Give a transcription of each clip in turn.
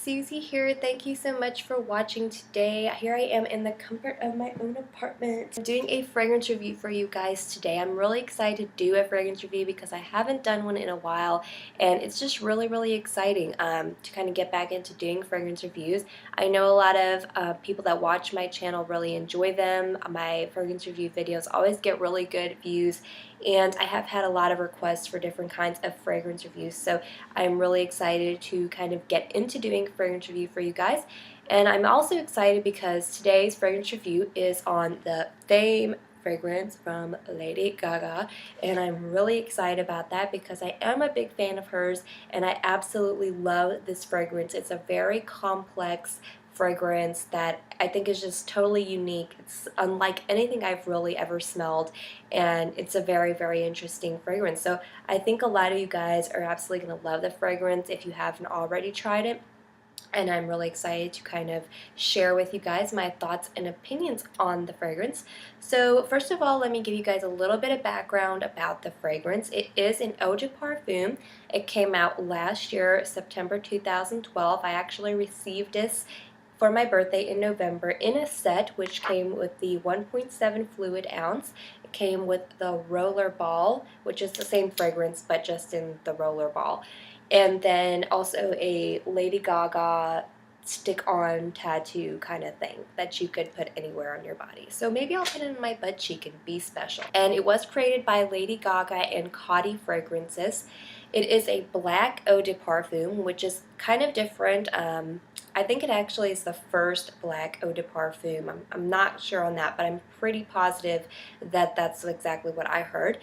Susie here. Thank you so much for watching today. Here I am in the comfort of my own apartment. I'm doing a fragrance review for you guys today. I'm really excited to do a fragrance review because I haven't done one in a while, and it's just really exciting to kind of get back into doing fragrance reviews. I know a lot of people that watch my channel really enjoy them. My fragrance review videos always get really good views, and I have had a lot of requests for different kinds of fragrance reviews, so I'm really excited to kind of get into doing a fragrance review for you guys. And I'm also excited because today's fragrance review is on the Fame fragrance from Lady Gaga, and I'm really excited about that because I am a big fan of hers and I absolutely love this fragrance. It's a very complex fragrance that I think is just totally unique. It's unlike anything I've really ever smelled, and it's a very interesting fragrance. So I think a lot of you guys are absolutely going to love the fragrance if you haven't already tried it. And I'm really excited to kind of share with you guys my thoughts and opinions on the fragrance. So first of all, let me give you guys a little bit of background about the fragrance. It is an eau de parfum. It came out last year, September 2012. I actually received this for my birthday in November in a set which came with the 1.7 fluid ounce. It came with the roller ball, which is the same fragrance but just in the roller ball. And then also a Lady Gaga stick-on tattoo kind of thing that you could put anywhere on your body. So maybe I'll put it in my butt cheek and be special. And it was created by Lady Gaga and Coty Fragrances. It is a black eau de parfum, which is kind of different. I think it actually is the first black eau de parfum. I'm not sure on that, but I'm pretty positive that that's exactly what I heard.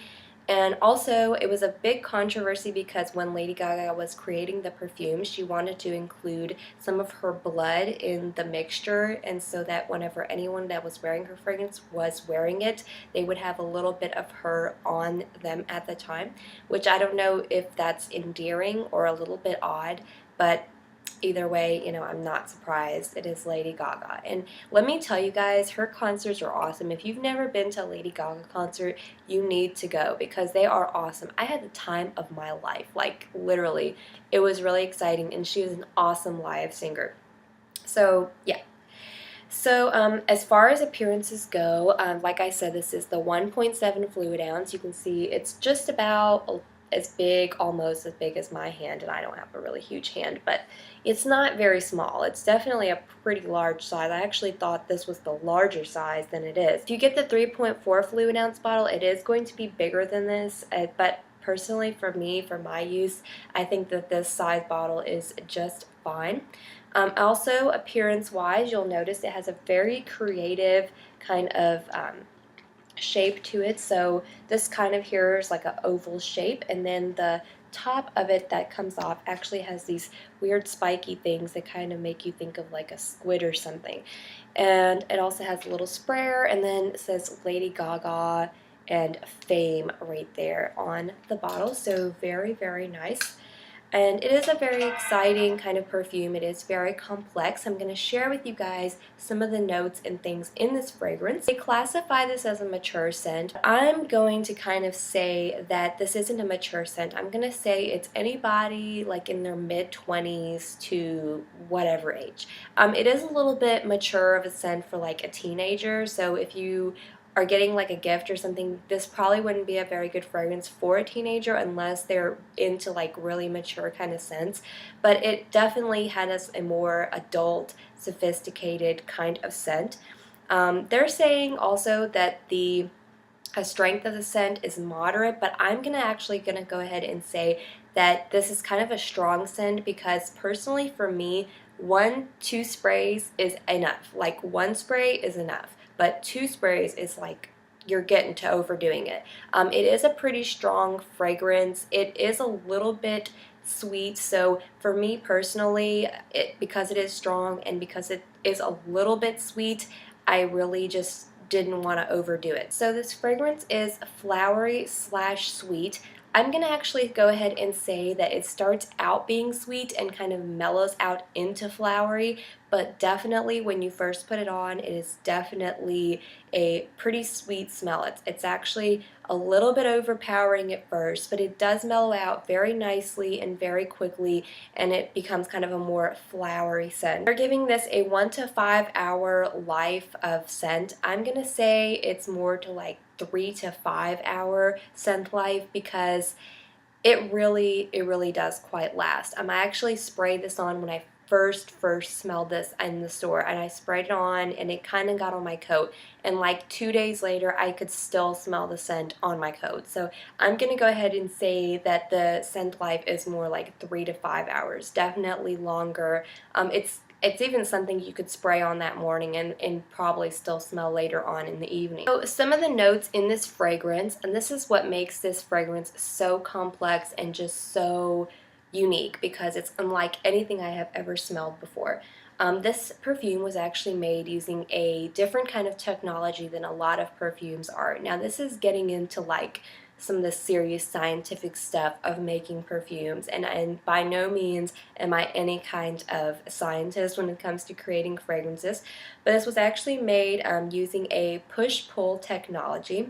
And also, it was a big controversy because when Lady Gaga was creating the perfume, she wanted to include some of her blood in the mixture, and so that whenever anyone that was wearing her fragrance was wearing it, they would have a little bit of her on them at the time, which I don't know if that's endearing or a little bit odd, but either way, you know, I'm not surprised. It is Lady Gaga. And let me tell you guys, her concerts are awesome. If you've never been to a Lady Gaga concert, you need to go because they are awesome. I had the time of my life, like literally. It was really exciting, and she was an awesome live singer. So, yeah. So as far as appearances go, like I said, this is the 1.7 fluid ounce. You can see it's just about as big, almost as big as my hand, and I don't have a really huge hand, but it's not very small. It's definitely a pretty large size. I actually thought this was the larger size than it is. If you get the 3.4 fluid ounce bottle, it is going to be bigger than this, but personally for me, for my use, I think that this size bottle is just fine. Also, appearance-wise, you'll notice it has a very creative kind of shape to it. So this kind of here is like an oval shape, and then the top of it that comes off actually has these weird spiky things that kind of make you think of like a squid or something. And it also has a little sprayer, and then it says Lady Gaga and Fame right there on the bottle. So very nice. And it is a very exciting kind of perfume. It is very complex. I'm going to share with you guys some of the notes and things in this fragrance. They classify this as a mature scent. I'm going to kind of say that this isn't a mature scent. I'm going to say it's anybody like in their mid-20s to whatever age. It is a little bit mature of a scent for like a teenager, so if you are getting like a gift or something, this probably wouldn't be a very good fragrance for a teenager unless they're into like really mature kind of scents. But it definitely has a more adult, sophisticated kind of scent. They're saying also that the strength of the scent is moderate, but I'm actually gonna go ahead and say that this is kind of a strong scent because personally for me, 1-2 sprays is enough. Like one spray is enough, but 2 sprays is like you're getting to overdoing it. It is a pretty strong fragrance. It is a little bit sweet, so for me personally, because it is strong and because it is a little bit sweet, I really just didn't want to overdo it. So this fragrance is flowery / sweet. I'm going to actually go ahead and say that it starts out being sweet and kind of mellows out into flowery, but definitely when you first put it on, it is definitely a pretty sweet smell. It's actually a little bit overpowering at first, but it does mellow out very nicely and very quickly, and it becomes kind of a more flowery scent. We're giving this a 1 to 5 hour life of scent. I'm going to say it's more to like 3 to 5 hour scent life because it really does quite last. I actually sprayed this on when I first smelled this in the store, and I sprayed it on and it kind of got on my coat, and like 2 days later I could still smell the scent on my coat. So I'm gonna go ahead and say that the scent life is more like 3 to 5 hours, definitely longer. It's even something you could spray on that morning and probably still smell later on in the evening. So some of the notes in this fragrance, and this is what makes this fragrance so complex and just so unique because it's unlike anything I have ever smelled before. This perfume was actually made using a different kind of technology than a lot of perfumes are. Now this is getting into like some of the serious scientific stuff of making perfumes, and by no means am I any kind of scientist when it comes to creating fragrances, but this was actually made using a push-pull technology,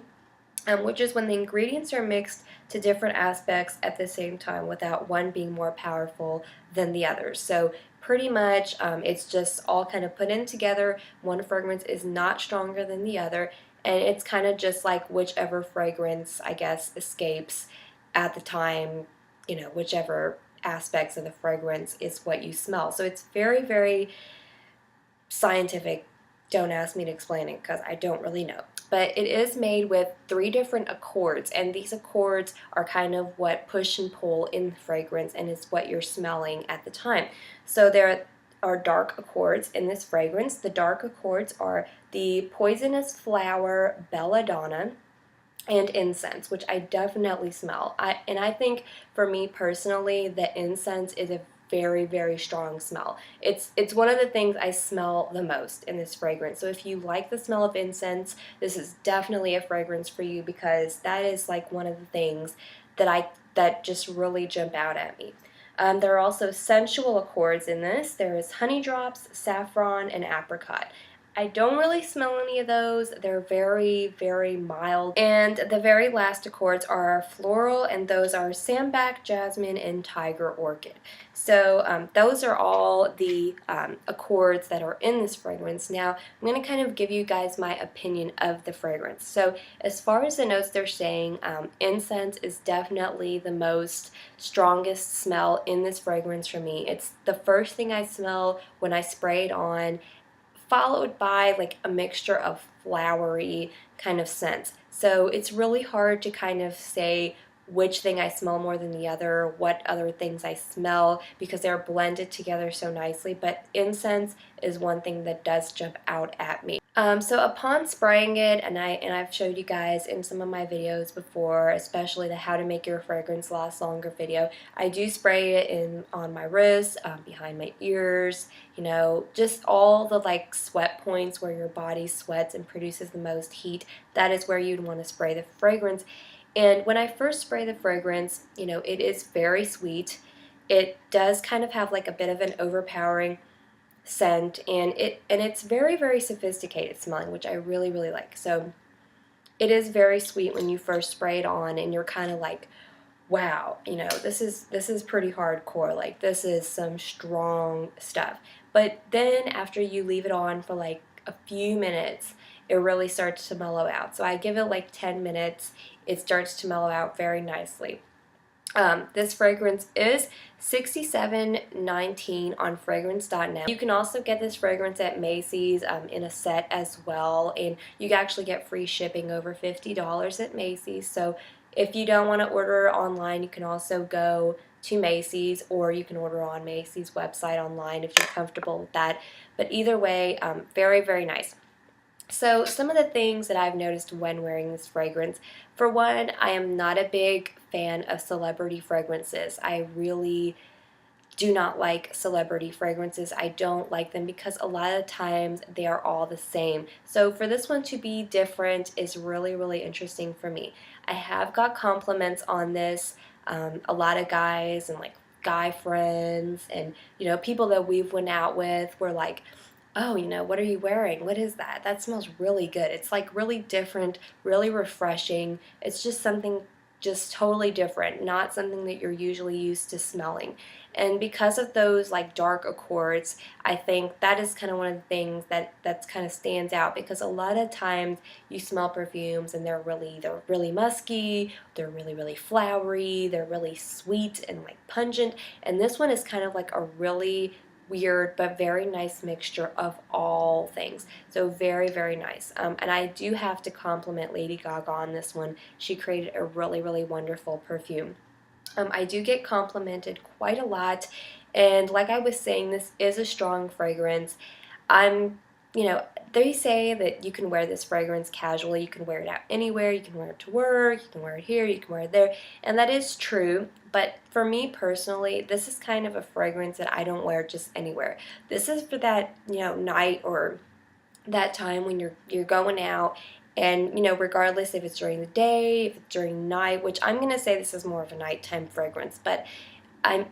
which is when the ingredients are mixed to different aspects at the same time without one being more powerful than the other. So pretty much it's just all kind of put in together. One fragrance is not stronger than the other, and it's kind of just like whichever fragrance, I guess, escapes at the time, you know, whichever aspects of the fragrance is what you smell. So it's very scientific. Don't ask me to explain it because I don't really know. But it is made with 3 different accords, and these accords are kind of what push and pull in the fragrance, and it's what you're smelling at the time. So there are dark accords in this fragrance. The dark accords are the poisonous flower belladonna and incense, which I definitely smell. I think for me personally, the incense is a very strong smell. It's one of the things I smell the most in this fragrance. So if you like the smell of incense, this is definitely a fragrance for you because that is like one of the things that just really jump out at me. There are also sensual accords in this. There is honey drops, saffron, and apricot. I don't really smell any of those. They're very mild. And the very last accords are floral, and those are sambac, jasmine, and tiger orchid. So those are all the accords that are in this fragrance. Now, I'm going to kind of give you guys my opinion of the fragrance. So as far as the notes they're saying, incense is definitely the most strongest smell in this fragrance for me. It's the first thing I smell when I spray it on, followed by like a mixture of flowery kind of scents. So it's really hard to kind of say which thing I smell more than the other, what other things I smell, because they're blended together so nicely, but incense is one thing that does jump out at me. So upon spraying it, and I've showed you guys in some of my videos before, especially the how to make your fragrance last longer video, I do spray it on my wrists, behind my ears, you know, just all the like sweat points where your body sweats and produces the most heat. That is where you'd want to spray the fragrance. And when I first spray the fragrance, you know, it is very sweet. It does kind of have like a bit of an overpowering scent, and it's very sophisticated smelling, which I really like. So it is very sweet when you first spray it on, and you're kind of like, wow, you know, this is pretty hardcore. Like, this is some strong stuff. But then after you leave it on for like a few minutes, it really starts to mellow out. So I give it like 10 minutes. It starts to mellow out very nicely. This fragrance is $67.19 on fragrance.net. You can also get this fragrance at Macy's in a set as well, and you can actually get free shipping over $50 at Macy's. So if you don't want to order online, you can also go to Macy's, or you can order on Macy's website online if you're comfortable with that. But either way, very nice. So some of the things that I've noticed when wearing this fragrance, for one, I am not a big fan of celebrity fragrances. I really do not like celebrity fragrances. I don't like them because a lot of times they are all the same. So for this one to be different is really, really interesting for me. I have got compliments on this. A lot of guys and like guy friends and people that we've went out with were like, oh, what are you wearing? What is that? That smells really good. It's like really different, really refreshing. It's just something just totally different, not something that you're usually used to smelling. And because of those like dark accords, I think that is kind of one of the things that's kind of stands out, because a lot of times you smell perfumes and they're really musky, they're really flowery, they're really sweet and like pungent, and this one is kind of like a really weird but very nice mixture of all things. So very nice. And I do have to compliment Lady Gaga on this one. She created a really wonderful perfume. I do get complimented quite a lot, and like I was saying, this is a strong fragrance. I'm, they say that you can wear this fragrance casually. You can wear it out anywhere. You can wear it to work. You can wear it here. You can wear it there. And that is true. But for me personally, this is kind of a fragrance that I don't wear just anywhere. This is for that, night or that time when you're going out, and regardless if it's during the day, if it's during night, which I'm going to say this is more of a nighttime fragrance, but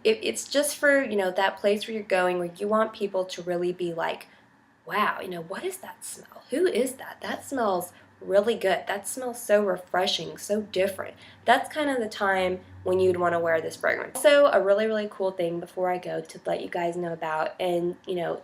it's just for that place where you're going, where you want people to really be like, wow, what is that smell? Who is that? That smells really good. That smells so refreshing, so different. That's kind of the time when you'd want to wear this fragrance. Also, a really cool thing before I go to let you guys know about, and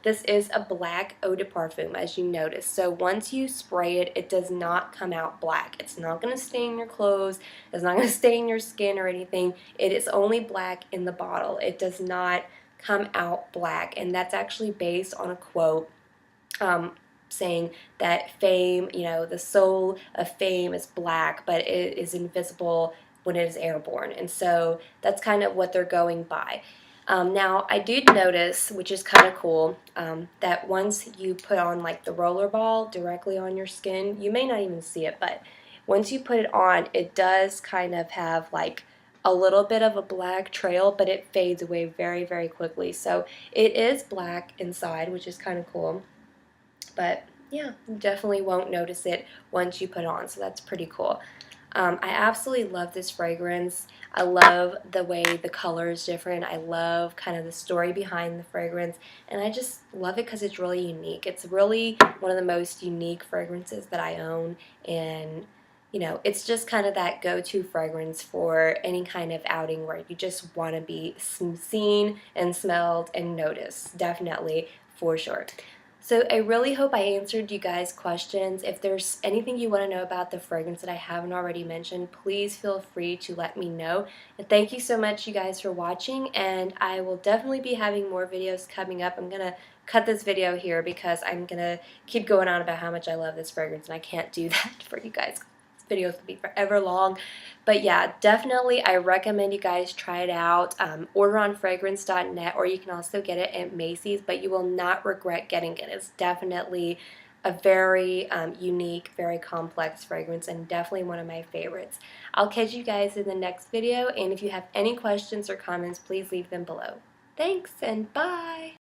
this is a black eau de parfum, as you notice. So once you spray it, it does not come out black. It's not going to stain your clothes. It's not going to stain your skin or anything. It is only black in the bottle. It does not come out black, and that's actually based on a quote saying that fame, the soul of fame is black, but it is invisible when it is airborne. And so that's kind of what they're going by. Now, I did notice, which is kind of cool, that once you put on like the rollerball directly on your skin, you may not even see it, but once you put it on, it does kind of have like a little bit of a black trail, but it fades away very quickly. So it is black inside, which is kind of cool. But yeah, you definitely won't notice it once you put it on, so that's pretty cool. I absolutely love this fragrance. I love the way the color is different. I love kind of the story behind the fragrance, and I just love it because it's really unique. It's really one of the most unique fragrances that I own, and it's just kind of that go-to fragrance for any kind of outing where you just want to be seen and smelled and noticed. Definitely, for sure. So I really hope I answered you guys' questions. If there's anything you want to know about the fragrance that I haven't already mentioned, please feel free to let me know. And thank you so much, you guys, for watching, and I will definitely be having more videos coming up. I'm going to cut this video here because I'm going to keep going on about how much I love this fragrance, and I can't do that for you guys. Videos will be forever long. But yeah, definitely I recommend you guys try it out. Order on fragrance.net, or you can also get it at Macy's, but you will not regret getting it. It's definitely a very unique, very complex fragrance, and definitely one of my favorites. I'll catch you guys in the next video, and if you have any questions or comments, please leave them below. Thanks, and bye!